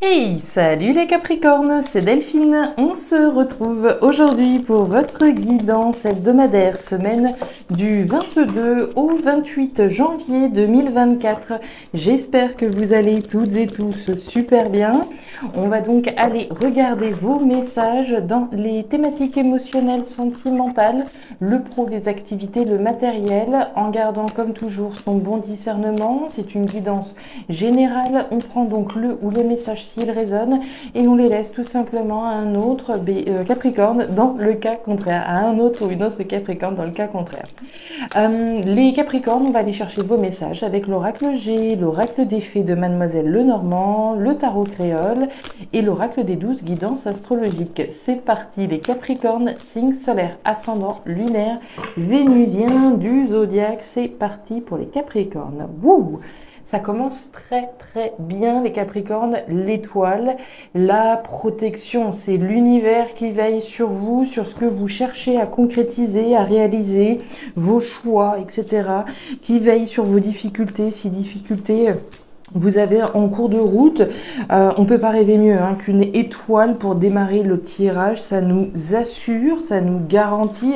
Hey, salut les Capricornes, c'est Delphine. On se retrouve aujourd'hui pour votre guidance hebdomadaire, semaine du 22 au 28 janvier 2024. J'espère que vous allez toutes et tous super bien. On va donc aller regarder vos messages dans les thématiques émotionnelles, sentimentales, le pro, les activités, le matériel, en gardant comme toujours son bon discernement. C'est une guidance générale. On prend donc le ou les messages s'ils résonnent et on les laisse tout simplement à un autre Capricorne dans le cas contraire, à un autre ou une autre Capricorne dans le cas contraire. Les Capricornes, on va aller chercher vos messages avec l'oracle G, l'oracle des fées de Mademoiselle Lenormand, le tarot créole et l'oracle des 12 guidances astrologiques. C'est parti les Capricornes, signe solaire, ascendant, lunaire, vénusien du zodiaque. C'est parti pour les Capricornes. Wouh! Ça commence très bien les Capricornes, l'étoile, la protection, c'est l'univers qui veille sur vous, sur ce que vous cherchez à concrétiser, à réaliser, vos choix, etc. Qui veille sur vos difficultés, si difficultés vous avez en cours de route. On ne peut pas rêver mieux qu'une étoile pour démarrer le tirage. Ça nous assure, ça nous garantit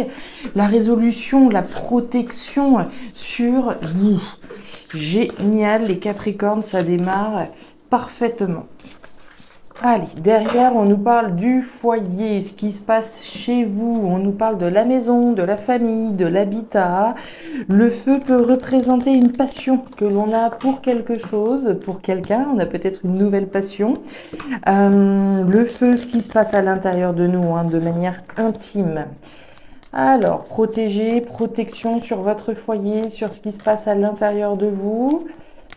la résolution, la protection sur vous. Génial, les Capricornes, ça démarre parfaitement. Allez, derrière, on nous parle du foyer, ce qui se passe chez vous. On nous parle de la maison, de la famille, de l'habitat. Le feu peut représenter une passion que l'on a pour quelque chose, pour quelqu'un. On a peut-être une nouvelle passion. Le feu, ce qui se passe à l'intérieur de nous, de manière intime. Alors, protection sur votre foyer, sur ce qui se passe à l'intérieur de vous.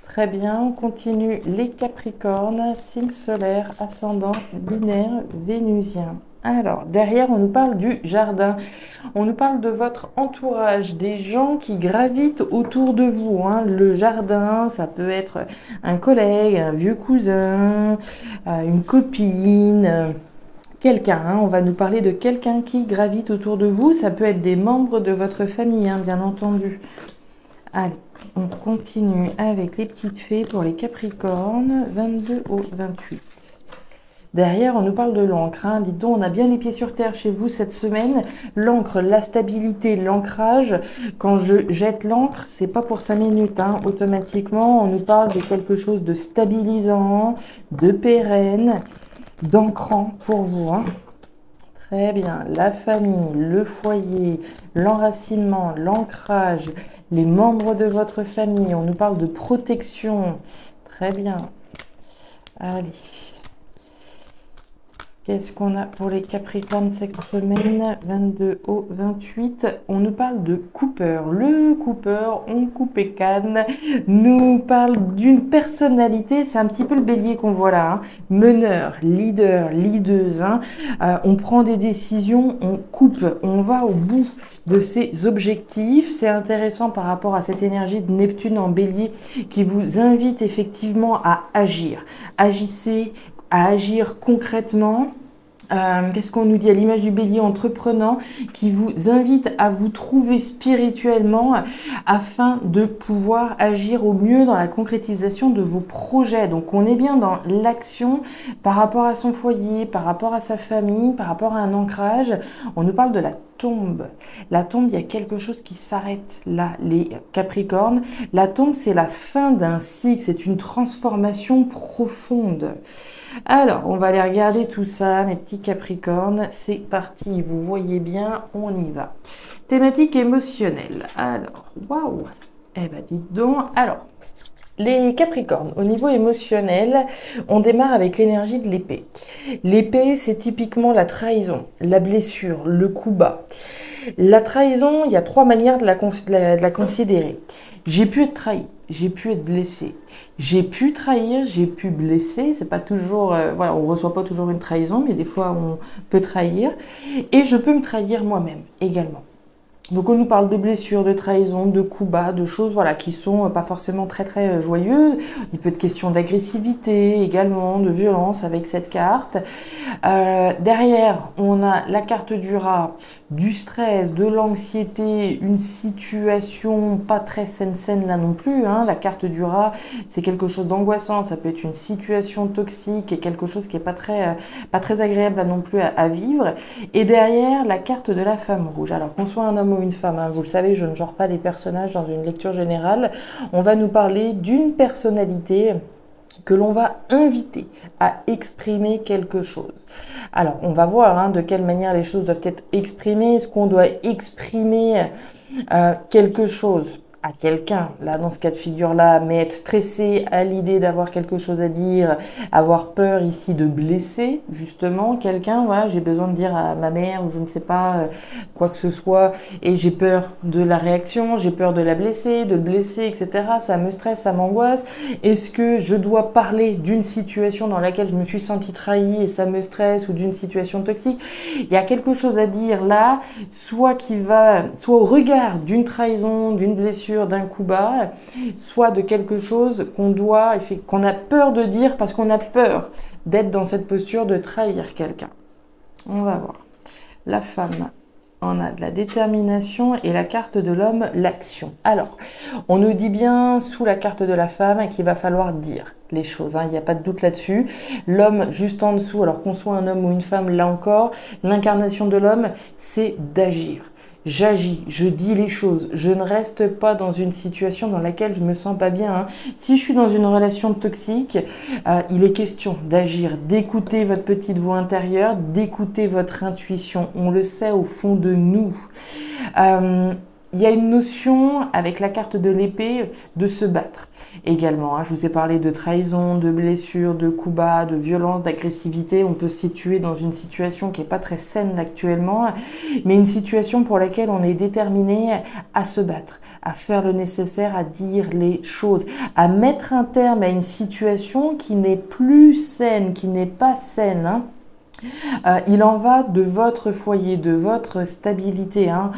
Très bien, on continue les Capricornes, signe solaire, ascendant, lunaire, vénusien. Alors, derrière, on nous parle du jardin. On nous parle de votre entourage, des gens qui gravitent autour de vous. Le jardin, ça peut être un collègue, un vieux cousin, une copine, quelqu'un. On va nous parler de quelqu'un qui gravite autour de vous. Ça peut être des membres de votre famille, bien entendu. Allez, on continue avec les petites fées pour les Capricornes, 22 au 28. Derrière, on nous parle de l'encre. Dites donc, on a bien les pieds sur terre chez vous cette semaine. L'encre, la stabilité, l'ancrage. Quand je jette l'encre, c'est pas pour 5 minutes. Automatiquement, on nous parle de quelque chose de stabilisant, de pérenne, d'ancrant pour vous. Très bien, la famille, le foyer, l'enracinement, l'ancrage, les membres de votre famille. On nous parle de protection. Très bien. Allez. Qu'est-ce qu'on a pour les Capricornes cette semaine, 22 au 28? On nous parle de Cooper. Le Cooper, on coupe et canne, nous parle d'une personnalité. C'est un petit peu le bélier qu'on voit là. Meneur, leader, leaduse. On prend des décisions, on coupe, on va au bout de ses objectifs. C'est intéressant par rapport à cette énergie de Neptune en bélier qui vous invite effectivement à agir. Agissez, à agir concrètement. Qu'est-ce qu'on nous dit à l'image du bélier entreprenant qui vous invite à vous trouver spirituellement afin de pouvoir agir au mieux dans la concrétisation de vos projets. Donc on est bien dans l'action par rapport à son foyer, par rapport à sa famille, par rapport à un ancrage. On nous parle de la tombe. La tombe, il y a quelque chose qui s'arrête là, les Capricornes. La tombe, c'est la fin d'un cycle, c'est une transformation profonde. Alors, on va aller regarder tout ça, mes petits Capricornes. C'est parti, vous voyez bien, on y va. Thématique émotionnelle. Alors, waouh! Eh ben, dites donc. Alors, les Capricornes, au niveau émotionnel, on démarre avec l'énergie de l'épée. L'épée, c'est typiquement la trahison, la blessure, le coup bas. La trahison, il y a 3 manières de la considérer. J'ai pu être trahi, j'ai pu être blessé. J'ai pu trahir, j'ai pu blesser. C'est pas toujours, voilà, on reçoit pas toujours une trahison, mais des fois on peut trahir. Et je peux me trahir moi-même également. Donc on nous parle de blessures, de trahison, de coups bas, de choses voilà, qui sont pas forcément très joyeuses. Il peut être question d'agressivité également, de violence avec cette carte. Derrière, on a la carte du rat, du stress, de l'anxiété, une situation pas très saine là non plus, hein. La carte du rat, c'est quelque chose d'angoissant, ça peut être une situation toxique et quelque chose qui est pas très agréable là non plus à vivre. Et derrière, la carte de la femme rouge. Alors qu'on soit un homme ou une femme, hein, vous le savez, je ne genre pas les personnages dans une lecture générale. On va nous parler d'une personnalité que l'on va inviter à exprimer quelque chose. Alors, on va voir hein, de quelle manière les choses doivent être exprimées. Est-ce qu'on doit exprimer quelque chose à quelqu'un, là dans ce cas de figure-là, mais être stressé à l'idée d'avoir quelque chose à dire, avoir peur ici de blesser justement quelqu'un, voilà, j'ai besoin de dire à ma mère ou je ne sais pas, quoi que ce soit, et j'ai peur de la réaction, j'ai peur de la blesser, de le blesser, etc. Ça me stresse, ça m'angoisse. Est-ce que je dois parler d'une situation dans laquelle je me suis sentie trahie et ça me stresse, ou d'une situation toxique? Il y a quelque chose à dire là, soit au regard d'une trahison, d'une blessure, d'un coup bas, soit de quelque chose qu'on a peur de dire parce qu'on a peur d'être dans cette posture de trahir quelqu'un. On va voir. La femme, on a de la détermination et la carte de l'homme, l'action. Alors, on nous dit bien sous la carte de la femme qu'il va falloir dire les choses, hein, il n'y a pas de doute là-dessus. L'homme juste en dessous, alors qu'on soit un homme ou une femme, là encore, l'incarnation de l'homme, c'est d'agir. J'agis, je dis les choses, je ne reste pas dans une situation dans laquelle je me sens pas bien, hein. Si je suis dans une relation toxique, il est question d'agir, d'écouter votre petite voix intérieure, d'écouter votre intuition. On le sait au fond de nous. Il y a une notion avec la carte de l'épée de se battre également, hein. Je vous ai parlé de trahison, de blessure, de coups bas, de violence, d'agressivité. On peut se situer dans une situation qui n'est pas très saine actuellement, mais une situation pour laquelle on est déterminé à se battre, à faire le nécessaire, à dire les choses, à mettre un terme à une situation qui n'est plus saine, qui n'est pas saine, hein. Il en va de votre foyer, de votre stabilité, hein.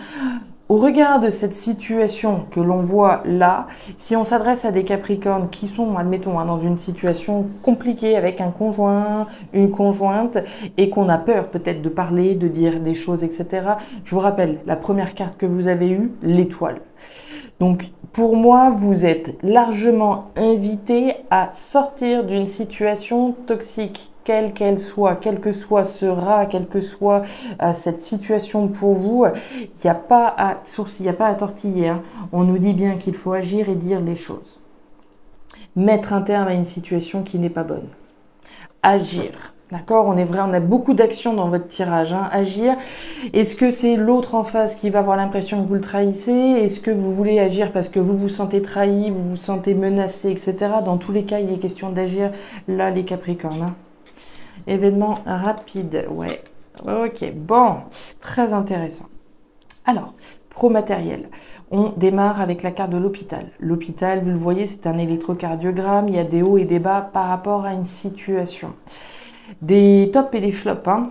Au regard de cette situation que l'on voit là, si on s'adresse à des Capricornes qui sont, admettons, hein, dans une situation compliquée avec un conjoint, une conjointe, et qu'on a peur peut-être de parler, de dire des choses, etc. Je vous rappelle, la première carte que vous avez eue, l'étoile. Donc, pour moi, vous êtes largement invité à sortir d'une situation toxique, quelle qu'elle soit, quel que soit ce rat, quelle que soit cette situation pour vous. Il n'y a pas à sourciller, il n'y a pas à tortiller, hein. On nous dit bien qu'il faut agir et dire les choses. Mettre un terme à une situation qui n'est pas bonne. Agir. D'accord, on a beaucoup d'actions dans votre tirage, hein. Agir. Est-ce que c'est l'autre en face qui va avoir l'impression que vous le trahissez? Est-ce que vous voulez agir parce que vous vous sentez trahi, vous vous sentez menacé, etc. Dans tous les cas, il est question d'agir, là, les Capricornes, hein. Événement rapide, ouais. Ok, bon, très intéressant. Alors, pro-matériel. On démarre avec la carte de l'hôpital. L'hôpital, vous le voyez, c'est un électrocardiogramme. Il y a des hauts et des bas par rapport à une situation. Des tops et des flops, hein.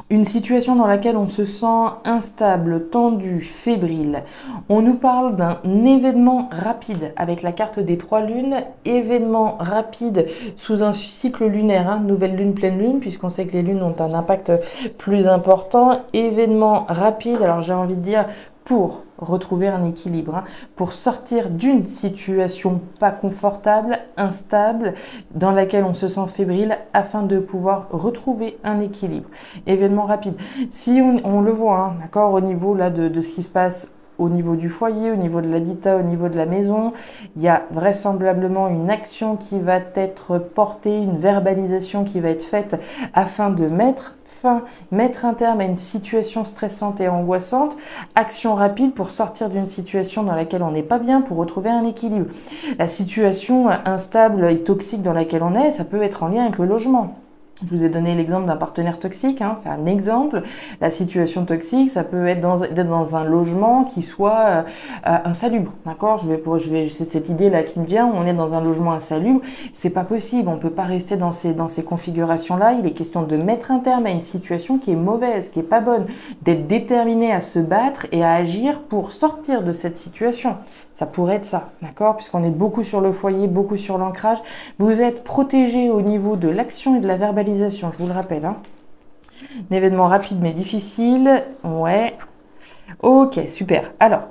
Une situation dans laquelle on se sent instable, tendu, fébrile. On nous parle d'un événement rapide avec la carte des 3 lunes. Événement rapide sous un cycle lunaire, hein, nouvelle lune, pleine lune, puisqu'on sait que les lunes ont un impact plus important. Événement rapide, alors j'ai envie de dire pour retrouver un équilibre, hein, pour sortir d'une situation pas confortable, instable, dans laquelle on se sent fébrile, afin de pouvoir retrouver un équilibre. Événement rapide. Si on le voit, hein, d'accord, au niveau là de ce qui se passe au niveau du foyer, au niveau de l'habitat, au niveau de la maison, il y a vraisemblablement une action qui va être portée, une verbalisation qui va être faite afin de mettre un terme à une situation stressante et angoissante. Action rapide pour sortir d'une situation dans laquelle on n'est pas bien, pour retrouver un équilibre. La situation instable et toxique dans laquelle on est, ça peut être en lien avec le logement. Je vous ai donné l'exemple d'un partenaire toxique, hein, c'est un exemple. La situation toxique, ça peut être d'être dans un logement qui soit insalubre, d'accord. C'est cette idée-là qui me vient. On est dans un logement insalubre, c'est pas possible. On peut pas rester dans ces configurations-là. Il est question de mettre un terme à une situation qui est mauvaise, qui est pas bonne, d'être déterminé à se battre et à agir pour sortir de cette situation. Ça pourrait être ça, d'accord? Puisqu'on est beaucoup sur le foyer, beaucoup sur l'ancrage. Vous êtes protégé au niveau de l'action et de la verbalisation, je vous le rappelle, hein. Un événement rapide mais difficile, ouais. Ok, super. Alors,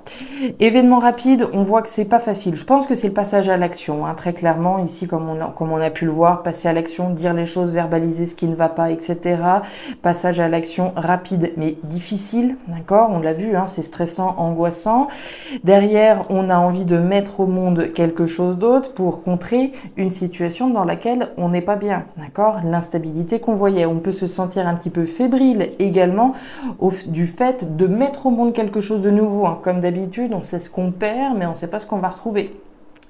événement rapide, on voit que c'est pas facile. Je pense que c'est le passage à l'action, hein, très clairement. Ici, comme on a pu le voir, passer à l'action, dire les choses, verbaliser ce qui ne va pas, etc. Passage à l'action rapide, mais difficile, d'accord? On l'a vu, hein, c'est stressant, angoissant. Derrière, on a envie de mettre au monde quelque chose d'autre pour contrer une situation dans laquelle on n'est pas bien, d'accord? L'instabilité qu'on voyait. On peut se sentir un petit peu fébrile également du fait de mettre au monde quelque chose de nouveau, hein. Comme d'habitude, on sait ce qu'on perd, mais on ne sait pas ce qu'on va retrouver.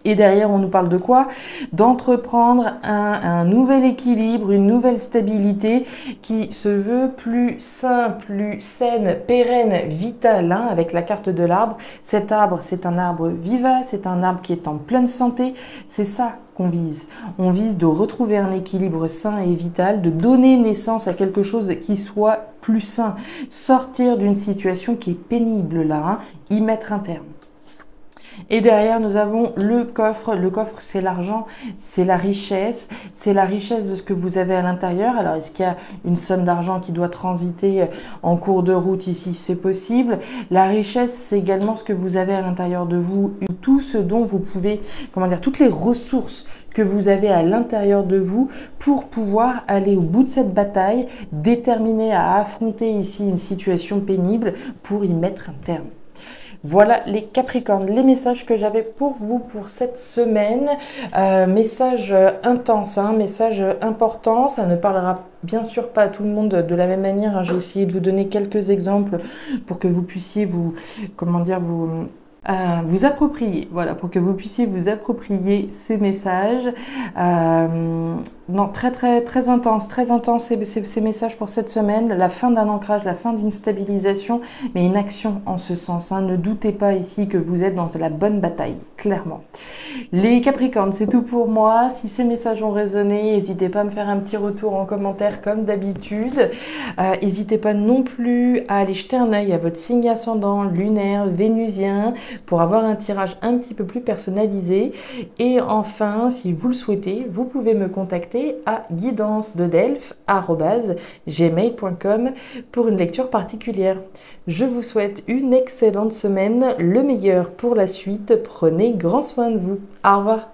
Et derrière, on nous parle de quoi? D'entreprendre un nouvel équilibre, une nouvelle stabilité qui se veut plus sain, plus saine, pérenne, vitale, hein, avec la carte de l'arbre. Cet arbre, c'est un arbre vivace, c'est un arbre qui est en pleine santé. C'est ça qu'on vise. On vise de retrouver un équilibre sain et vital, de donner naissance à quelque chose qui soit plus sain. Sortir d'une situation qui est pénible là, hein, y mettre un terme. Et derrière, nous avons le coffre. Le coffre, c'est l'argent, c'est la richesse de ce que vous avez à l'intérieur. Alors, est-ce qu'il y a une somme d'argent qui doit transiter en cours de route ici? C'est possible. La richesse, c'est également ce que vous avez à l'intérieur de vous, tout ce dont vous pouvez, comment dire, toutes les ressources que vous avez à l'intérieur de vous pour pouvoir aller au bout de cette bataille, déterminé à affronter ici une situation pénible pour y mettre un terme. Voilà les Capricornes, les messages que j'avais pour vous pour cette semaine. Message intense, hein, message important. Ça ne parlera bien sûr pas à tout le monde de la même manière, hein. J'ai essayé de vous donner quelques exemples pour que vous puissiez vous approprier, voilà, pour que vous puissiez vous approprier ces messages. Non, très intense ces messages pour cette semaine. La fin d'un ancrage, la fin d'une stabilisation, mais une action en ce sens, hein. Ne doutez pas ici que vous êtes dans la bonne bataille, clairement. Les Capricornes, c'est tout pour moi. Si ces messages ont résonné, n'hésitez pas à me faire un petit retour en commentaire comme d'habitude. N'hésitez pas non plus à aller jeter un œil à votre signe ascendant, lunaire, vénusien, pour avoir un tirage un petit peu plus personnalisé. Et enfin, si vous le souhaitez, vous pouvez me contacter à guidancededelphes@gmail.com pour une lecture particulière. Je vous souhaite une excellente semaine, le meilleur pour la suite. Prenez grand soin de vous. Au revoir.